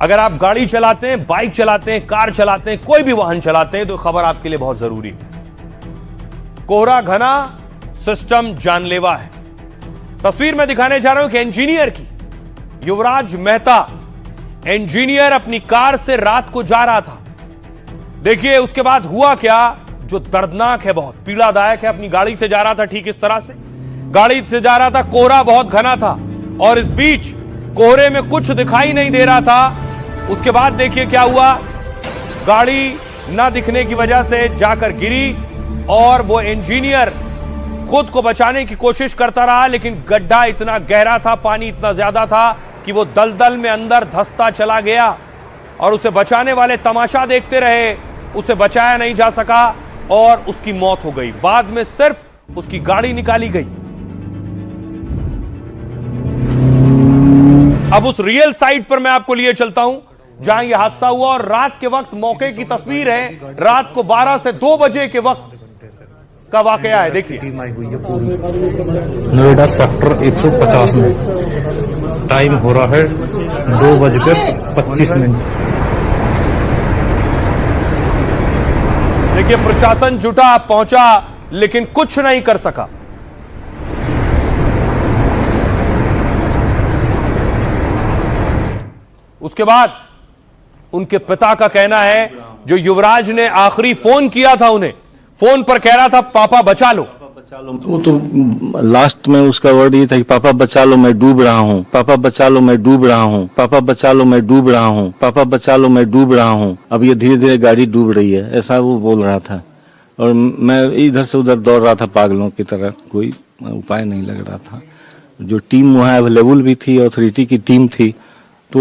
अगर आप गाड़ी चलाते हैं, बाइक चलाते हैं, कार चलाते हैं, कोई भी वाहन चलाते हैं तो खबर आपके लिए बहुत जरूरी है। कोहरा घना, सिस्टम जानलेवा है। तस्वीर में दिखाने जा रहा हूं कि इंजीनियर की, युवराज मेहता इंजीनियर अपनी कार से रात को जा रहा था। देखिए उसके बाद हुआ क्या, जो दर्दनाक है, बहुत पीड़ादायक है। अपनी गाड़ी से जा रहा था, ठीक इस तरह से गाड़ी से जा रहा था, कोहरा बहुत घना था और इस बीच कोहरे में कुछ दिखाई नहीं दे रहा था। उसके बाद देखिए क्या हुआ, गाड़ी ना दिखने की वजह से जाकर गिरी और वो इंजीनियर खुद को बचाने की कोशिश करता रहा, लेकिन गड्ढा इतना गहरा था, पानी इतना ज्यादा था कि वो दलदल में अंदर धंसता चला गया और उसे बचाने वाले तमाशा देखते रहे। उसे बचाया नहीं जा सका और उसकी मौत हो गई। बाद में सिर्फ उसकी गाड़ी निकाली गई। अब उस रियल साइट पर मैं आपको लिए चलता हूं जहां यह हादसा हुआ और रात के वक्त मौके की तस्वीर है। रात को 12 से 2 बजे के वक्त का वाकया है। देखिए नोएडा सेक्टर 150 में टाइम हो रहा है 2:25। देखिए प्रशासन जुटा, पहुंचा, लेकिन कुछ नहीं कर सका। उसके बाद उनके पिता का कहना है, जो युवराज ने आखिरी फोन किया था उन्हें, फोन पर कह रहा था पापा बचा लो। वो तो लास्ट में उसका वर्ड ये था कि पापा बचा लो मैं डूब रहा हूँ, पापा बचा लो मैं डूब रहा हूँ, पापा बचा लो मैं डूब रहा हूँ, पापा बचा लो मैं डूब रहा हूँ। अब ये धीरे धीरे गाड़ी डूब रही है, ऐसा वो बोल रहा था और मैं इधर से उधर दौड़ रहा था पागलों की तरह। कोई उपाय नहीं लग रहा था। जो टीम वहाँ अवेलेबल भी थी, अथॉरिटी की टीम थी, तो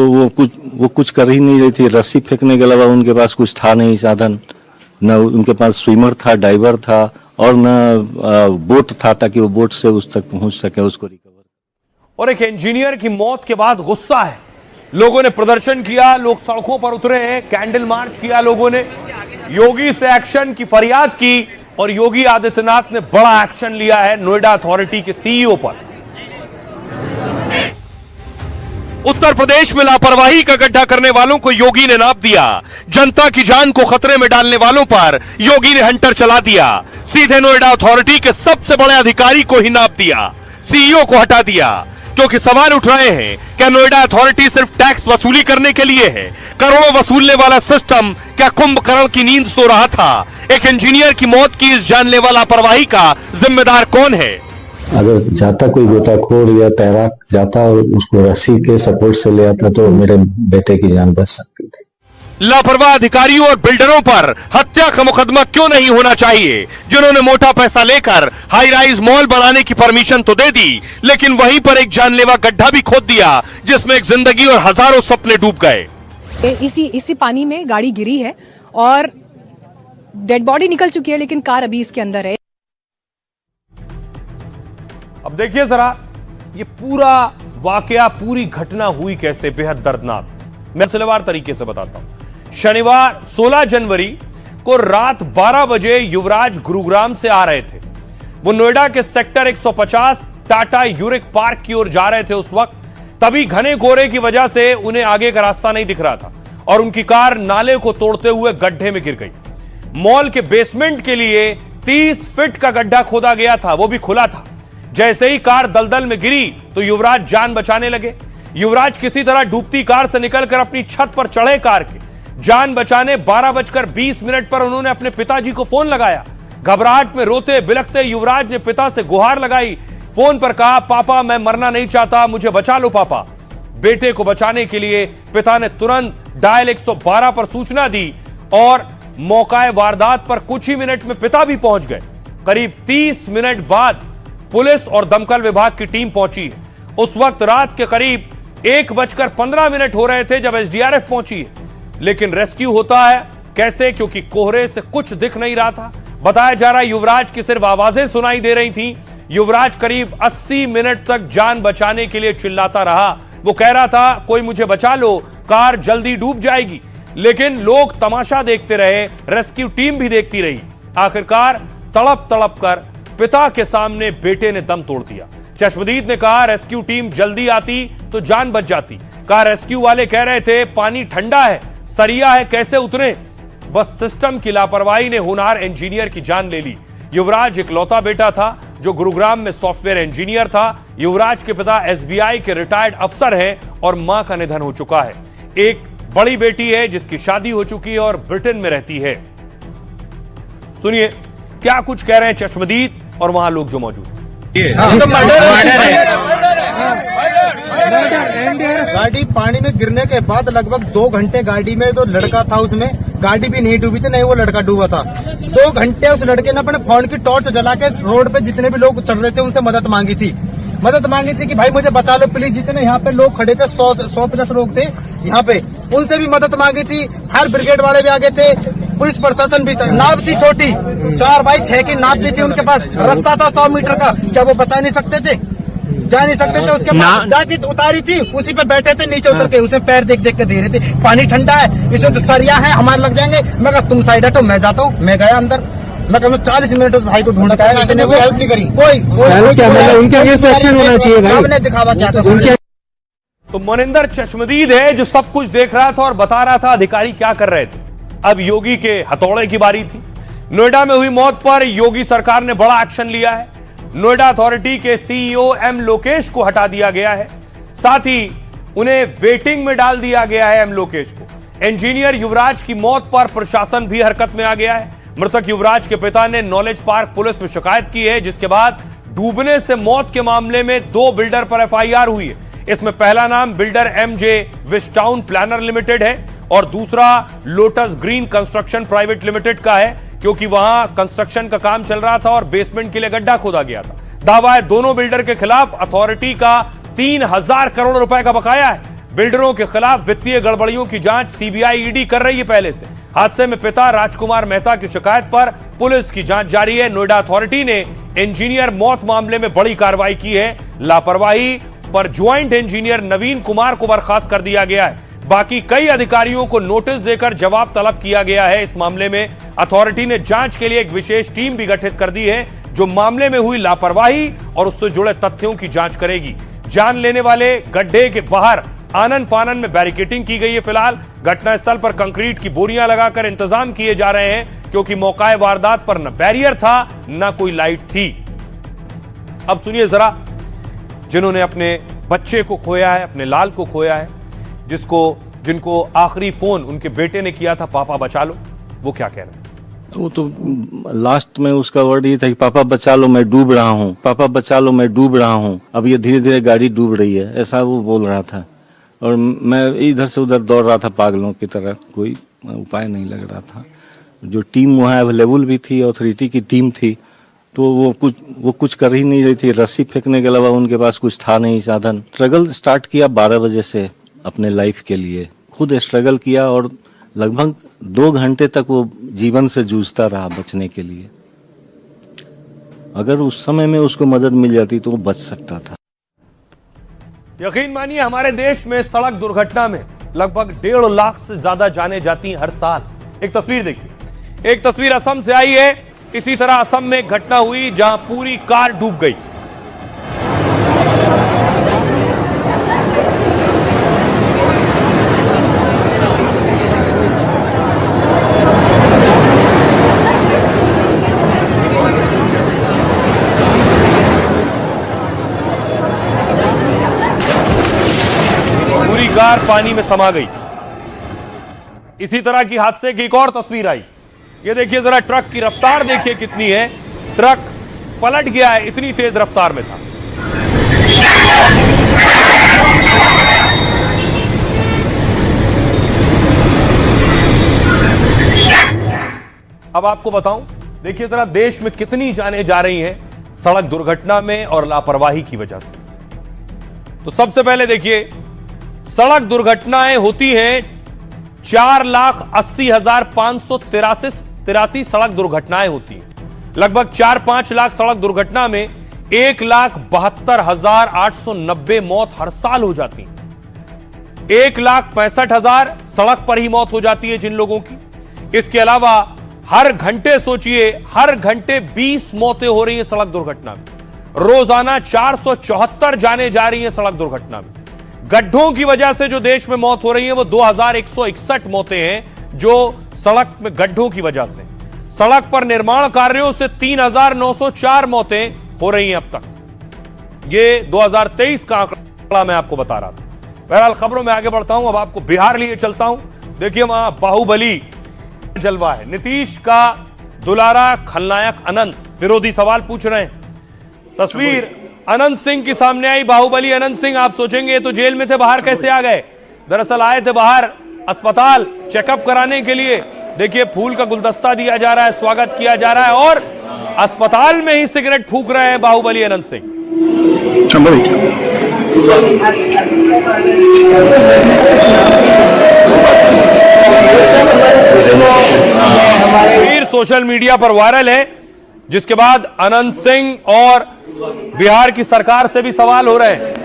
वो कुछ कर ही नहीं रही थी। रस्सी फेंकने के अलावा उनके पास कुछ था नहीं साधन, न उनके पास स्विमर था, डाइवर था और न बोट था ताकि वो बोट से उस तक पहुंच सके, उसको रिकवर। और एक इंजीनियर की मौत के बाद गुस्सा है। लोगों ने प्रदर्शन किया, लोग सड़कों पर उतरे हैं, कैंडल मार्च किया, लोगों ने योगी से एक्शन की फरियाद की और योगी आदित्यनाथ ने बड़ा एक्शन लिया है नोएडा अथॉरिटी के सीईओ पर। उत्तर प्रदेश में लापरवाही का गड्ढा करने वालों को योगी ने नाप दिया। जनता की जान को खतरे में डालने वालों पर योगी ने हंटर चला दिया। सीधे नोएडा अथॉरिटी के सबसे बड़े अधिकारी को ही नाप दिया, सीईओ को हटा दिया। क्योंकि सवाल उठ रहे हैं, क्या नोएडा अथॉरिटी सिर्फ टैक्स वसूली करने के लिए है? करोड़ों वसूलने वाला सिस्टम क्या कुंभकर्ण की नींद सो रहा था? एक इंजीनियर की मौत की इस जानलेवा लापरवाही का जिम्मेदार कौन है? अगर जाता कोई गोताखोर या तैराक जाता और उसको रस्सी के सपोर्ट से ले आता तो मेरे बेटे की जान बच सकती थी। लापरवाह अधिकारियों और बिल्डरों पर हत्या का मुकदमा क्यों नहीं होना चाहिए, जिन्होंने मोटा पैसा लेकर हाई राइज मॉल बनाने की परमिशन तो दे दी, लेकिन वहीं पर एक जानलेवा गड्ढा भी खोद दिया जिसमें एक जिंदगी और हजारों सपने डूब गए। इसी पानी में गाड़ी गिरी है और डेड बॉडी निकल चुकी है, लेकिन कार अभी इसके अंदर है। अब देखिए जरा ये पूरा वाकया, पूरी घटना हुई कैसे, बेहद दर्दनाक। मैं सिलसिलेवार तरीके से बताता हूं। शनिवार 16 जनवरी को रात 12 बजे युवराज गुरुग्राम से आ रहे थे। वो नोएडा के सेक्टर 150 टाटा यूरिक पार्क की ओर जा रहे थे। उस वक्त तभी घने कोहरे की वजह से उन्हें आगे का रास्ता नहीं दिख रहा था और उनकी कार नाले को तोड़ते हुए गड्ढे में गिर गई। मॉल के बेसमेंट के लिए 30 फीट का गड्ढा खोदा गया था, वो भी खुला था। जैसे ही कार दलदल में गिरी तो युवराज जान बचाने लगे। युवराज किसी तरह डूबती कार से निकलकर अपनी छत पर चढ़े। कार के जान बचाने 12:20 पर उन्होंने अपने पिताजी को फोन लगाया। घबराहट में रोते बिलखते युवराज ने पिता से गुहार लगाई। फोन पर कहा, पापा मैं मरना नहीं चाहता, मुझे बचा लो पापा। बेटे को बचाने के लिए पिता ने तुरंत डायल 112 पर सूचना दी और मौकाए वारदात पर कुछ ही मिनट में पिता भी पहुंच गए। करीब 30 मिनट बाद पुलिस और दमकल विभाग की टीम पहुंची है। उस वक्त रात के करीब 1:15 हो रहे थे जब एसडीआरएफ पहुंची है, लेकिन रेस्क्यू होता है कैसे, क्योंकि कोहरे से कुछ दिख नहीं रहा था। बताया जा रहा है युवराज की सिर्फ आवाजें सुनाई दे रही थी। युवराज करीब 80 मिनट तक जान बचाने के लिए चिल्लाता रहा। वो कह रहा था, कोई मुझे बचा लो, कार जल्दी डूब जाएगी। लेकिन लोग तमाशा देखते रहे, रेस्क्यू टीम भी देखती रही। आखिरकार तड़प तड़प कर पिता के सामने बेटे ने दम तोड़ दिया। चश्मदीद ने कहा, रेस्क्यू टीम जल्दी आती तो जान बच जाती, कार रेस्क्यू वाले कह रहे थे पानी ठंडा है, सरिया है, कैसे उतरे। बस सिस्टम की लापरवाही ने होनहार इंजीनियर की जान ले ली। युवराज इकलौता बेटा था जो गुरुग्राम में सॉफ्टवेयर इंजीनियर था। युवराज के पिता एसबीआई के रिटायर्ड अफसर हैं और मां का निधन हो चुका है। एक बड़ी बेटी है जिसकी शादी हो चुकी है और ब्रिटेन में रहती है। सुनिए क्या कुछ कह रहे हैं चश्मदीद और वहां लोग जो मौजूद गाड़ी पानी में गिरने के बाद लगभग 2 घंटे गाड़ी में जो लड़का था उसमें गाड़ी भी नहीं डूबी थी, नहीं वो लड़का डूबा था। 2 घंटे उस लड़के ने अपने फोन की टॉर्च जला के रोड पे जितने भी लोग चल रहे थे उनसे मदद मांगी थी कि भाई मुझे बचा लो प्लीज। जितने यहाँ पे लोग खड़े थे 100-150 लोग थे यहाँ पे, उनसे भी मदद मांगी थी। फायर ब्रिगेड वाले भी आगे थे, पुलिस प्रशासन भी था। नाव थी छोटी 4x6 की नाव भी थी उनके पास, रस्सा था 100 मीटर का, क्या वो बचा नहीं सकते थे? जा नहीं सकते थे। उसके बाद जाके उतारी थी, उसी पे बैठे थे नीचे उतर के, उसमें पैर देख देख के दे रहे थे। पानी ठंडा है, इसमें तो सरिया है, हमारे लग जाएंगे। मैं कहा तुम साइड हटो, मैं जाता हूँ। मैं गया अंदर, मैं कहा 40 मिनट उस भाई को ढूंढ के आया, किसी ने कोई हेल्प नहीं करी। कोई दिखावा क्या था। तो मनिंदर चश्मदीद है जो सब कुछ देख रहा था और बता रहा था अधिकारी क्या कर रहे थे। अब योगी के हथौड़े की बारी थी। नोएडा में हुई मौत पर योगी सरकार ने बड़ा एक्शन लिया है। नोएडा अथॉरिटी के सीईओ एम लोकेश को हटा दिया गया है, साथ ही उन्हें वेटिंग में डाल दिया गया है एम लोकेश को। इंजीनियर युवराज की मौत पर प्रशासन भी हरकत में आ गया है। मृतक युवराज के पिता ने नॉलेज पार्क पुलिस में शिकायत की है, जिसके बाद डूबने से मौत के मामले में 2 बिल्डर पर एफआईआर हुई है। इसमें पहला नाम builder MJ Wish Town planner limited है और दूसरा lotus green construction private limited का है, क्योंकि वहां कंस्ट्रक्शन का काम चल रहा था और बेसमेंट के लिए गड्ढा खोदा गया था। दावा है दोनों बिल्डर के खिलाफ अथॉरिटी का 3000 करोड़ रुपए का बकाया है। बिल्डरों के खिलाफ वित्तीय गड़बड़ियों की जांच सीबीआई ईडी कर रही है पहले से। हादसे में पिता राजकुमार मेहता की शिकायत पर पुलिस की जांच जारी है। नोएडा अथॉरिटी ने इंजीनियर मौत मामले में बड़ी कार्रवाई की है। लापरवाही पर ज्वाइंट इंजीनियर नवीन कुमार को बर्खास्त कर दिया गया है। बाकी कई अधिकारियों को नोटिस देकर जवाब तलब किया गया है। इस मामले में अथॉरिटी ने जांच के लिए एक विशेष टीम भी गठित कर दी है जो मामले में हुई लापरवाही और उससे जुड़े तथ्यों की जांच करेगी। जान लेने वाले गड्ढे के बाहर आनन फानन में बैरिकेडिंग की गई है। फिलहाल घटनास्थल पर कंक्रीट की बोरियां लगाकर इंतजाम किए जा रहे हैं, क्योंकि मौका वारदात पर न बैरियर था न कोई लाइट थी। अब सुनिए जरा, जिन्होंने अपने बच्चे को खोया है, अपने लाल को खोया है, जिनको आखिरी फोन उनके बेटे ने किया था, पापा बचा लो, वो क्या कह रहे हैं। वो तो लास्ट में उसका वर्ड ये था कि पापा बचा लो मैं डूब रहा हूँ, पापा बचा लो मैं डूब रहा हूँ। अब ये धीरे धीरे गाड़ी डूब रही है, ऐसा वो बोल रहा था। और मैं इधर से उधर दौड़ रहा था पागलों की तरह, कोई उपाय नहीं लग रहा था। जो टीम वहाँ अवेलेबल भी थी, अथॉरिटी की टीम थी, तो वो कुछ कर ही नहीं रही थी। रस्सी फेंकने के अलावा उनके पास कुछ था नहीं साधन। स्ट्रगल स्टार्ट किया 12 बजे से अपने लाइफ के लिए, खुद स्ट्रगल किया और लगभग 2 घंटे तक वो जीवन से जूझता रहा बचने के लिए। अगर उस समय में उसको मदद मिल जाती तो वो बच सकता था। यकीन मानिए हमारे देश में सड़क दुर्घटना में लगभग 1.5 लाख से ज्यादा जाने जाती हैं हर साल। एक तस्वीर देखिए, एक तस्वीर असम से आई है। इसी तरह असम में एक घटना हुई जहां पूरी कार डूब गई। पूरी कार पानी में समा गई। इसी तरह की हादसे की एक और तस्वीर आई। ये देखिए जरा, ट्रक की रफ्तार देखिए कितनी है। ट्रक पलट गया है, इतनी तेज रफ्तार में था। अब आपको बताऊं, देखिए जरा, देश में कितनी जानें जा रही हैं सड़क दुर्घटना में और लापरवाही की वजह से। तो सबसे पहले देखिए, सड़क दुर्घटनाएं होती हैं 4,80,583 सड़क दुर्घटनाएं होती हैं। लगभग 4-5 लाख सड़क दुर्घटना में 1,72,890 मौत हर साल हो जाती हैं। 1,65,000 सड़क पर ही मौत हो जाती है जिन लोगों की। इसके अलावा हर घंटे सोचिए, हर घंटे 20 मौतें हो रही हैं सड़क दुर्घटना में। रोजाना 474 जाने जा रही हैं सड़क दुर्घटना में। गड्ढों की वजह से जो देश में मौत हो रही है वो 2161 मौतें हैं जो सड़क में गड्ढों की वजह से। सड़क पर निर्माण कार्यों से 3904 मौतें हो रही हैं अब तक। ये 2023 का आंकड़ा मैं आपको बता रहा था। बहरहाल खबरों में आगे बढ़ता हूं, अब आपको बिहार लिए चलता हूं। देखिए वहां बाहुबली जलवा है। नीतीश का दुलारा खलनायक अनंत, विरोधी सवाल पूछ रहे हैं। तस्वीर अनंत सिंह की सामने आई। बाहुबली अनंत सिंह, आप सोचेंगे ये तो जेल में थे, बाहर कैसे आ गए? दरअसल आए थे बाहर अस्पताल चेकअप कराने के लिए। देखिए फूल का गुलदस्ता दिया जा रहा है, स्वागत किया जा रहा है और अस्पताल में ही सिगरेट फूंक रहे हैं बाहुबली अनंत सिंह। तस्वीर सोशल मीडिया पर वायरल है, जिसके बाद अनंत सिंह और बिहार की सरकार से भी सवाल हो रहे हैं।